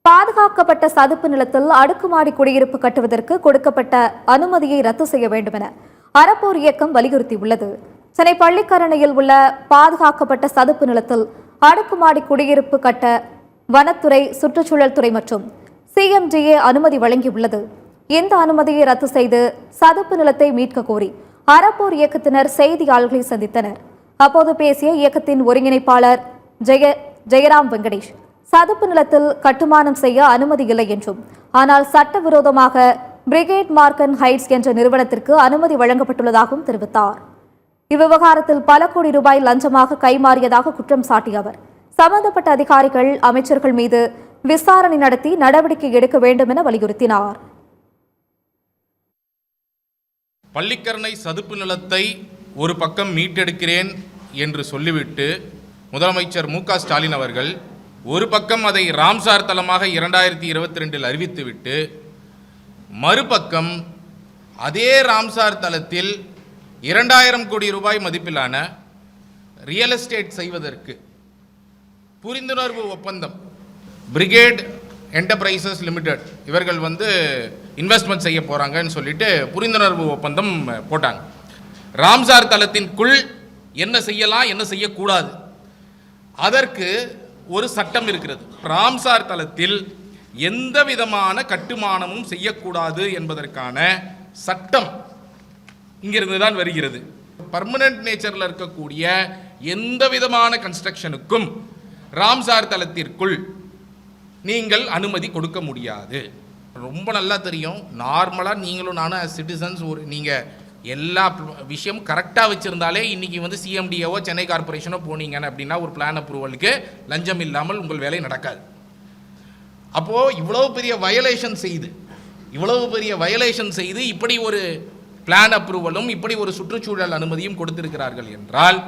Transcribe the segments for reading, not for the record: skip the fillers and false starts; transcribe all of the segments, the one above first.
பாதுகாக்கப்பட்ட சதுப்பு நிலத்தில் அடுக்குமாடி குடியிருப்பு கட்டுவதற்கு கொடுக்கப்பட்ட அனுமதியை ரத்து செய்ய வேண்டும் என அறப்போர் இயக்கம் வலியுறுத்தியுள்ளது. சென்னை பள்ளிக்கரணையில் உள்ள பாதுகாக்கப்பட்ட சதுப்பு நிலத்தில் அடுக்குமாடி குடியிருப்பு கட்ட வனத்துறை, சுற்றுச்சூழல் துறை மற்றும் CMDA அனுமதி வழங்கியுள்ளது. இந்த அனுமதியை ரத்து செய்து சதுப்பு நிலத்தை மீட்க கோரி அறப்போர் இயக்கத்தினர் செய்தியாளர்களை சந்தித்தனர். அப்போது பேசிய இயக்கத்தின் ஒருங்கிணைப்பாளர் ஜெயராம் வெங்கடேஷ், சதுப்பு நிலத்தில் கட்டுமானம் செய்ய அனுமதி இல்லை என்றும், ஆனால் சட்டவிரோதமாக பிரிகேட் மார்க்கன் ஹைட்ஸ் என்ற நிறுவனத்திற்கு அனுமதி வழங்கப்பட்டுள்ளதாகவும் தெரிவித்தார். இவ்விவகாரத்தில் பல கோடி ரூபாய் லஞ்சமாக கைமாறியதாக குற்றம் சாட்டிய அவர், சம்பந்தப்பட்ட அதிகாரிகள், அமைச்சர்கள் மீது விசாரணை நடத்தி நடவடிக்கை எடுக்க வேண்டும் என வலியுறுத்தினார். பள்ளிக்கரணை சதுப்பு நிலத்தை ஒரு பக்கம் மீட்டெடுக்கிறேன் என்று சொல்லிவிட்டு முதலமைச்சர் மு.க. ஸ்டாலின் அவர்கள் ஒரு பக்கம் அதை ராம்சார் தலமாக 2022 அறிவித்துவிட்டு, மறுபக்கம் அதே ராம்சார் தலத்தில் 2000 கோடி ரூபாய் மதிப்பிலான ரியல் எஸ்டேட் செய்வதற்கு புரிந்துணர்வு ஒப்பந்தம் பிரிகேட் என்டர்பிரைசஸ் லிமிடெட் இவர்கள் இன்வெஸ்ட்மெண்ட் செய்ய போகிறாங்கன்னு சொல்லிட்டு புரிந்துணர்வு ஒப்பந்தம் போட்டாங்க. ராம்சார் தலத்தின்குள் என்ன செய்யலாம், என்ன செய்யக்கூடாது, அதற்கு ஒரு சட்டம் இருக்கிறது. ராம்சார் தலத்தில் எந்த விதமான கட்டுமானமும் செய்யக்கூடாது என்பதற்கான சட்டம் இங்கிருந்து தான் வருகிறது. பர்மனன்ட் நேச்சரில் இருக்கக்கூடிய எந்த விதமான கன்ஸ்ட்ரக்ஷனுக்கும் ராம்சார் தலத்திற்குள் நீங்கள் அனுமதி கொடுக்க முடியாது. ரொம்ப நல்லா தெரியும், நார்மலாக நீங்களும் நானும் சிட்டிசன்ஸ் நீங்கள் எல்லா விஷயமும் கரெக்டாக வச்சுருந்தாலே இன்றைக்கி CMDAவோ சென்னை கார்பரேஷனோ போனீங்கன்னு அப்படின்னா ஒரு பிளான் அப்ரூவலுக்கு லஞ்சம் இல்லாமல் உங்கள் வேலை நடக்காது. அப்போது இவ்வளவு பெரிய வயலேஷன் செய்து இப்படி ஒரு பிளான் அப்ரூவலும் இப்படி ஒரு சுற்றுச்சூழல் அனுமதியும் கொடுத்திருக்கிறார்கள் என்றால்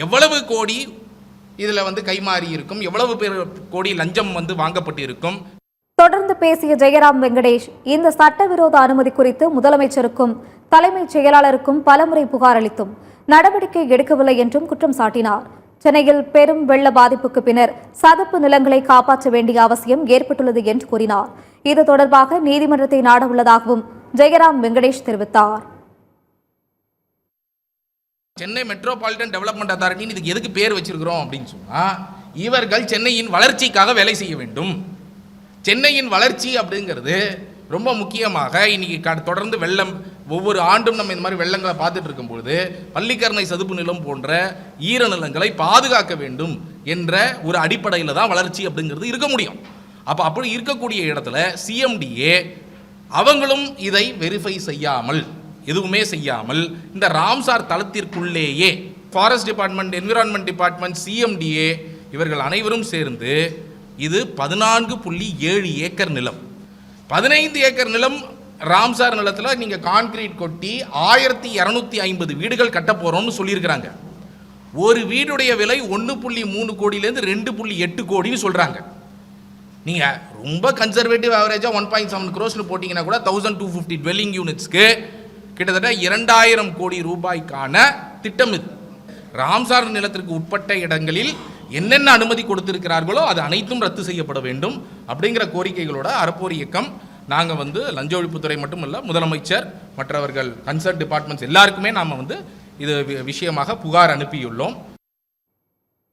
எவ்வளவு கோடி இதில் கைமாறி இருக்கும், எவ்வளவு பேர் கோடி லஞ்சம் வாங்கப்பட்டு இருக்கும். தொடர்ந்து பேசிய ஜெயராம் வெங்கடேஷ், இந்த சட்டவிரோத அனுமதி குறித்து முதலமைச்சருக்கும் தலைமைச் செயலாளருக்கும் பலமுறை புகார் அளித்தும் நடவடிக்கை எடுக்கவில்லை என்றும் குற்றம் சாட்டினார். சென்னையில் பெரும் வெள்ள பாதிப்புக்கு பின்னர் சதுப்பு நிலங்களை காப்பாற்ற வேண்டிய அவசியம் ஏற்பட்டுள்ளது என்று கூறினார். இது தொடர்பாக நீதிமன்றத்தை நாட உள்ளதாகவும் ஜெயராம் வெங்கடேஷ் தெரிவித்தார். சென்னை மெட்ரோபாலிட்டன் டெவலப்மெண்ட் அத்தாரிட்டின்னு இதுக்கு எதுக்கு பேர் வச்சிருக்கிறோம் அப்படின்னு சொன்னா, இவர்கள் சென்னையின் வளர்ச்சிக்காக வேலை செய்ய வேண்டும். சென்னையின் வளர்ச்சி அப்படிங்கிறது ரொம்ப முக்கியமாக இன்னைக்கு தொடர்ந்து வெள்ளம், ஒவ்வொரு ஆண்டும் நம்ம இந்த மாதிரி வெள்ளங்களை பார்த்துட்டு இருக்கும்பொழுது பள்ளிக்கரணை சதுப்பு நிலம் போன்ற ஈரநிலங்களை பாதுகாக்க வேண்டும் என்ற ஒரு அடிப்படையில் தான் வளர்ச்சி அப்படிங்கிறது இருக்க முடியும். அப்போ அப்படி இருக்கக்கூடிய இடத்துல CMDA அவங்களும் இதை வெரிஃபை செய்யாமல், எதுவுமே செய்யாமல் இந்த ராம்சார் தளத்திற்குள்ளேயே forest department, environment department, CMDA இவர்கள் அனைவரும் சேர்ந்து இது 14.7 ஏக்கர் நிலம், 15 ஏக்கர் நிலம் ராம்சார் நிலத்தில் நீங்கள் கான்கிரீட் கொட்டி 1250 வீடுகள் கட்ட போகிறோம்னு சொல்லியிருக்கிறாங்க. ஒரு வீடுடைய விலை 1.3 கோடியிலேருந்து 2.8 கோடின்னு சொல்கிறாங்க. நீங்கள் ரொம்ப கன்சர்வேட்டிவ் ஆவரேஜாக 1.7 crores போட்டிங்கன்னா கூட 1250 dwelling யூனிட்ஸ்க்கு கிட்டத்தட்ட 2000 கோடி ரூபாய்க்கான திட்டம் இது. ராம்சார் நிலத்திற்கு உட்பட்ட இடங்களில் என்னென்ன அனுமதி கொடுத்திருக்கிறார்களோ அது அனைத்தும் ரத்து செய்யப்பட வேண்டும் அப்படிங்கிற கோரிக்கைகளோட அறப்போர் இயக்கம் நாங்கள் லஞ்ச ஒழிப்புத்துறை மட்டும் இல்லை, முதலமைச்சர் மற்றவர்கள் கன்சர்ன் டிபார்ட்மெண்ட்ஸ் எல்லாருக்குமே நாம் இது விஷயமாக புகார் அனுப்பியுள்ளோம்.